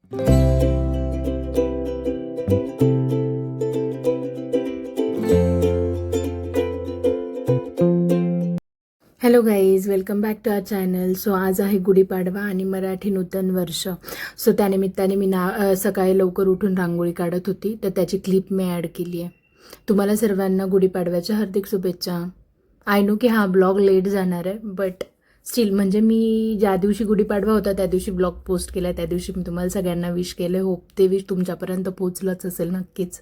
Hello guys, welcome back to our channel. So आज आहे गुढीपाडवा आणि मराठी नूतन वर्ष. सो त्यानिमित्ताने मी सकाळी लवकर उठून रांगोळी काढत होती, तर त्याची क्लिप मी ॲड केली आहे. तुम्हाला सर्वांना गुढीपाडव्याच्या हार्दिक शुभेच्छा. आय नो की हा ब्लॉग लेट जाणार आहे, बट स्टील म्हणजे मी ज्या दिवशी गुढीपाडवा होता त्या दिवशी ब्लॉग पोस्ट केला आहे, त्या दिवशी मी तुम्हाला सगळ्यांना विश केलं. होप ते विश तुमच्यापर्यंत पोचलंच असेल नक्कीच.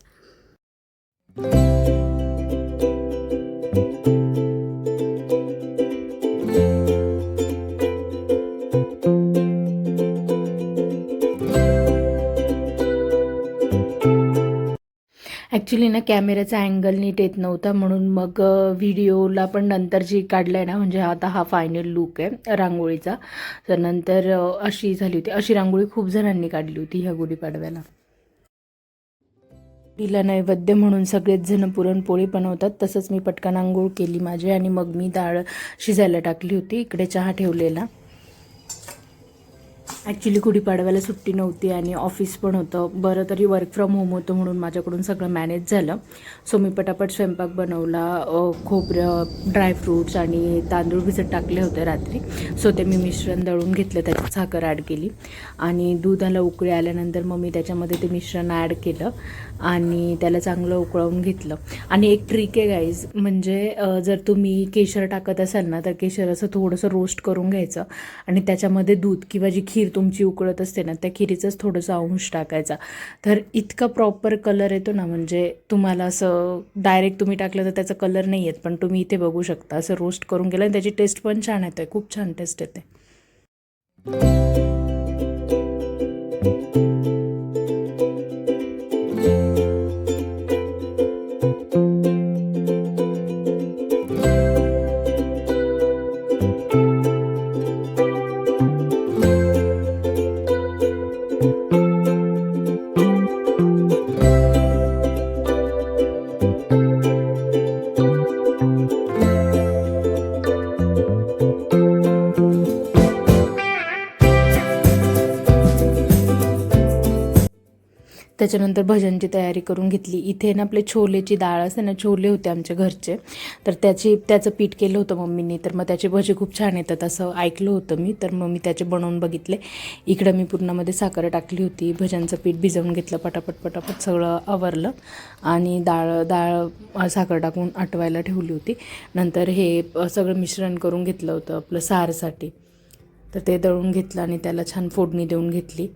ॲक्च्युली ना कॅमेऱ्याचा अँगल नीट येत नव्हता, म्हणून मग व्हिडिओला पण नंतर जी काढलं आहे ना, म्हणजे आता हा फायनल लूक आहे रांगोळीचा. तर नंतर अशी झाली होती. अशी रांगोळी खूप जणांनी काढली होती ह्या गुढीपाडव्याला. तिला नैवेद्य म्हणून सगळेच जण पुरणपोळी बनवतात, तसंच मी पटकन आंघोळ केली माझी आणि मग मी डाळ शिजायला टाकली होती. इकडे चहा ठेवलेला. ॲक्च्युली गुढीपाडव्याला सुट्टी नव्हती आणि ऑफिस पण होतं. बरं तरी वर्क फ्रॉम होम होतं म्हणून माझ्याकडून सगळं मॅनेज झालं. सो मी पटापट स्वयंपाक बनवला. खोबरं, ड्रायफ्रूट्स आणि तांदूळ भिजत टाकले होते रात्री. सो ते मी मिश्रण दळून घेतलं, त्याच्यात साखर ॲड केली आणि दुधाला उकळी आल्यानंतर मग मी त्याच्यामध्ये ते मिश्रण ॲड केलं आणि त्याला चांगलं उकळवून घेतलं. आणि एक ट्रिक आहे गाईज, म्हणजे जर तुम्ही केशर टाकत असाल ना, तर केशर असं थोडंसं रोस्ट करून घ्यायचं आणि त्याच्यामध्ये दूध किंवा जी खीर तुमची उकळत असते ना, त्या खिरीचंच थोडंसं अंश टाकायचा. तर इतका प्रॉपर कलर येतो ना, म्हणजे तुम्हाला असं डायरेक्ट तुम्ही टाकलं तर त्याचा कलर नाही येत, पण तुम्ही इथे बघू शकता असं रोस्ट करून केलं आणि त्याची टेस्ट पण छान येते, खूप छान टेस्ट येते. त्याच्यानंतर भजनची तयारी करून घेतली. इथे ना आपले छोलेची डाळ असते ना, छोले होते आमच्या घरचे, तर त्याचं पीठ केलं होतं मम्मीने. तर मग त्याचे भजे खूप छान येतात असं ऐकलं होतं मी, तर मग मी त्याचे बनवून बघितले. इकडं मी पूर्णामध्ये साखर टाकली होती, भज्यांचं पीठ भिजवून घेतलं, पटापट सगळं आवरलं आणि डाळ साखर टाकून आटवायला ठेवली होती. नंतर हे सगळं मिश्रण करून घेतलं होतं आपलं सारसाठी, तर ते दळून घेतलं आणि त्याला छान फोडणी देऊन घेतली.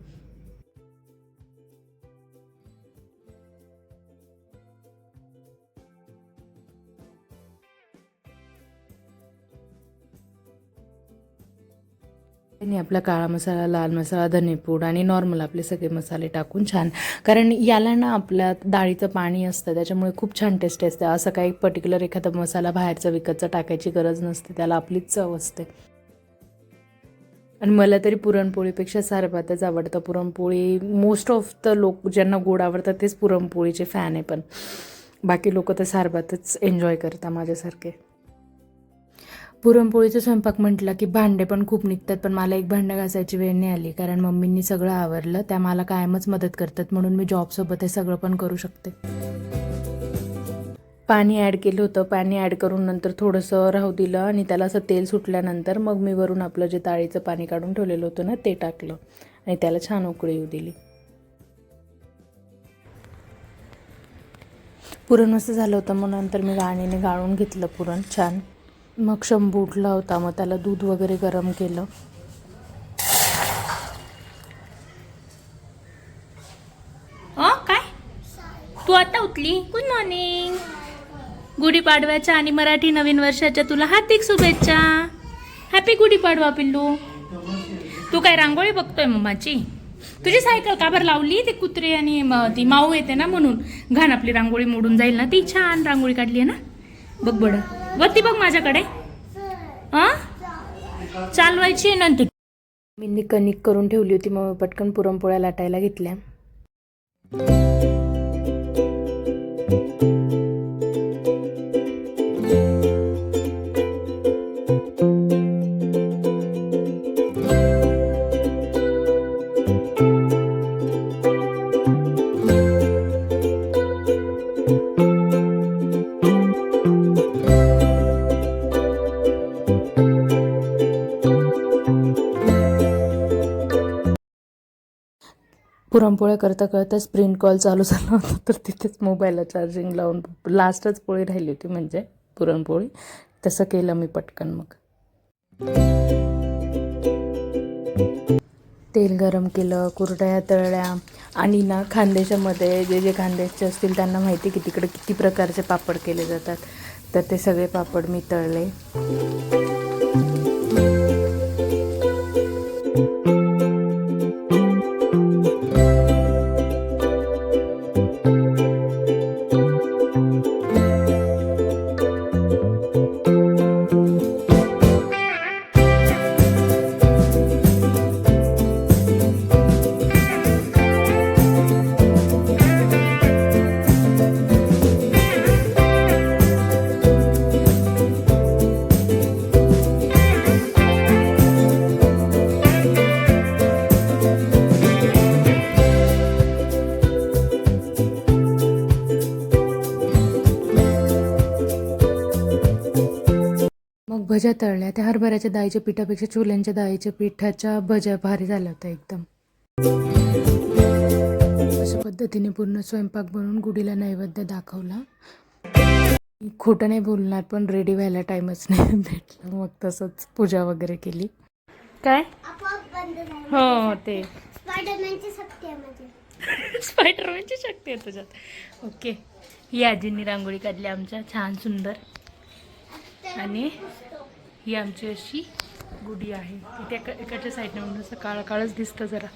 आणि आपला काळा मसाला, लाल मसाला, धनेपूड आणि नॉर्मल आपले सगळे मसाले टाकून छान, कारण याला ना आपल्या डाळीचं पाणी असतं त्याच्यामुळे खूप छान टेस्ट असते. असं काही पर्टिक्युलर एखादा मसाला बाहेरचा विकतचा टाकायची गरज नसते, त्याला आपलीच चव असते. आणि मला तरी पुरणपोळीपेक्षा सारभातच आवडतं. पुरणपोळी मोस्ट ऑफ द लोक ज्यांना गोड आवडतात तेच पुरणपोळीचे फॅन आहे, पण बाकी लोक तर सारभातच एन्जॉय करतात माझ्यासारखे. पुरणपोळीचा स्वयंपाक म्हटलं की भांडे पण खूप निघतात, पण मला एक भांडं घासायची वेळ नाही आली, कारण मम्मींनी सगळं आवरलं. त्या मला कायमच मदत करतात, म्हणून मी जॉबसोबत हे सगळं पण करू शकते. पाणी ॲड केलं होतं. पाणी ॲड करून नंतर थोडंसं राहू दिलं आणि त्याला असं तेल सुटल्यानंतर मग मी वरून आपलं जे डाळीचं पाणी काढून ठेवलेलं होतं ना, ते टाकलं आणि त्याला छान उकळी येऊ दिली. पुरण मस्त झालं होतं, मग नंतर मी गाळणीने गाळून घेतलं पुरण छान. मग शंभू उठला होता, मग त्याला दूध वगैरे गरम केलं. काय तू आता उठली? Good morning. गुढीपाडव्याच्या आणि मराठी नवीन वर्षाच्या तुला हार्दिक शुभेच्छा. हॅपी गुढीपाडवा पिल्लू. तू काय रांगोळी बघतोय मम्माची? तुझी सायकल का बरं लावली? ते कुत्रे आणि ती माऊ येते ना म्हणून, घाण आपली रांगोळी मोडून जाईल ना. ती छान रांगोळी काढली आहे ना, बघ बडं वरती बघ माझ्याकडे. चालवायची नंतर. मी कणिक करून ठेवली होती, मग पटकन पुरणपोळ्या लाटायला घेतल्या. पुरणपोळ्या करता करता स्प्रिंट कॉल चालू झाला होता, तर तिथेच मोबाईलला चार्जिंग लावून लास्टच पोळी राहिली होती, म्हणजे पुरणपोळी. तसं केलं मी पटकन. मग तेल गरम केलं, कुरडया तळल्या. आणि ना खानदेशामध्ये जे खानदेशचे असतील त्यांना माहिती की तिकडे किती प्रकारचे पापड केले जातात. तर ते सगळे पापड मी तळले. मग भज्या तळल्या. त्या हरभऱ्याच्या डाळीच्या पिठापेक्षा छोल्यांच्या डाळीच्या पिठाच्या भज्या भारी झाल्या होत्या एकदम. अशा पद्धतीने पूर्ण स्वयंपाक बनवून गुडीला नैवेद्य दाखवला. खोटं नाही बोलणार, पण रेडी व्हायला टाईमच नाही भेटला. मग तसंच पूजा वगैरे केली. काय हो ते स्पायडरमॅनची शक्ती आहे माझी. स्पायडरमॅनची शक्ती आहे तुझ्यात. ओके, ही आजींनी रांगोळी काढली आमच्या छान सुंदर. आणि ही आमची अशी गुढी आहे. इथे एकाच्या साईडने म्हणून असं काळं काळच दिसतं जरा.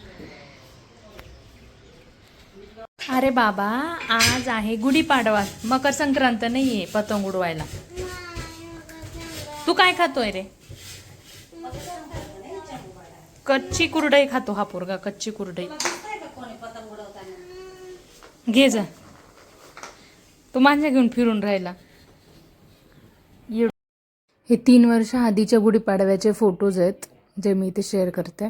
अरे बाबा, आज आहे गुढीपाडवा, मकर संक्रांत नाहीये पतंग उडवायला. तू काय खातोय रे? कच्ची कुरडई खातो हा पोरगा, कच्ची कुरडई. घे जा, तू मांजा घेऊन फिरून राहिला. हे 3 वर्ष आधीच्या गुढीपाडव्याचे फोटोज आहेत, जे मी इथे शेअर करते.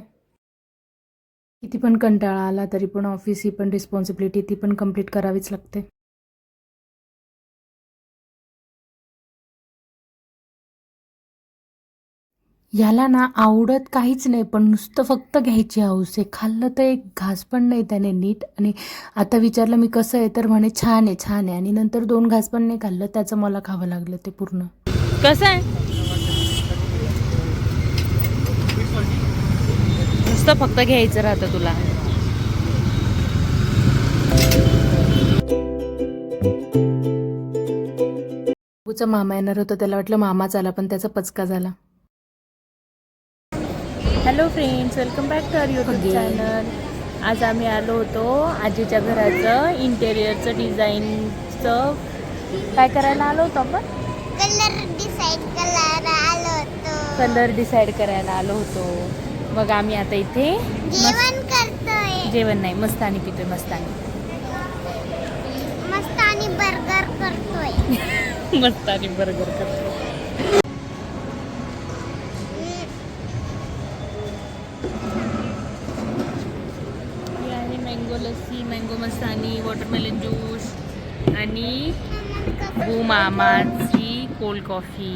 किती पण कंटाळा आला तरी पण ऑफिस ही पण रिस्पॉन्सिबिलिटी, ती पण कंप्लीट करावीच लागते. ह्याला ना आवडत काहीच नाही, पण नुसतं फक्त घ्यायची हौस आहे. खाल्लं तर एक घास पण नाही त्याने नीट. आणि आता विचारलं मी कसं आहे, तर म्हणे छान आहे छान आहे. आणि नंतर 2 घास पण नाही खाल्लं, त्याचं मला खावं लागलं ते पूर्ण. कसं आहे? नुसतं फक्त घ्यायचं राहतं तुला. बाबूचा मामा येणार होता, त्याला वाटलं मामाच आला, पण त्याचा पचका झाला. Hello friends, welcome back to our YouTube channel. आज आम्ही आलो होतो आजीच्या घराचं इंटेरियरचं डिझाईनचं काय करायला आलो होतो आपण. कलर डिसाईड करायला आलो होतो. मग आम्ही आता इथे जेवण करतोय. जेवण नाही, मस्तानी पितोय. मस्तानी बर्गर करतोय. मस्तानी बर्गर करतोय. ही आहे मँगो लस्सी, मँगो मस्तानी, वॉटरमेलन ज्यूस आणि मामाची कोल्ड कॉफी.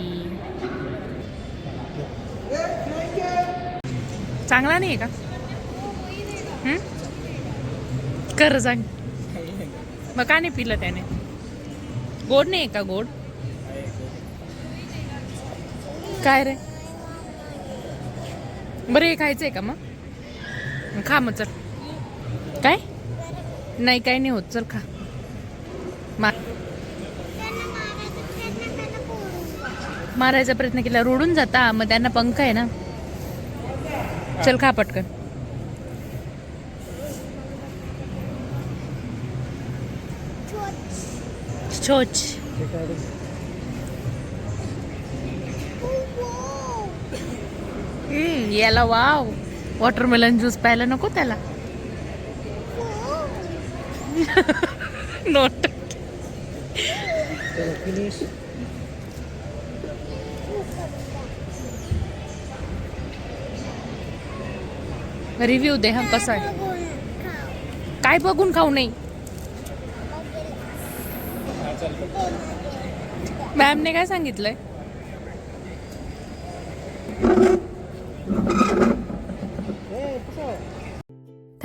चांगला नाही आहे का? खरं सांग, मग का नाही पिलं त्याने? गोड नाही आहे का? गोड काय रे? बरं, हे खायचंय का? मग खा मग, चल. काय नाही, काय नाही होत, चल खा. मारायचा प्रयत्न केला, रोडून जाता. मग त्यांना पंख आहे ना. चल खा पटकन. छोच. याला वाव, वॉटरमेलन ज्यूस प्यायला नको त्याला. नोट. रिव्ह्यू दे हा, कसा आहे. काय बघून खाऊ नाही? मॅमने काय सांगितलंय?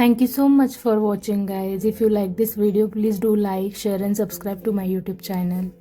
Thank you so much for watching, guys. If you like this video, please do like, share and subscribe to my YouTube channel.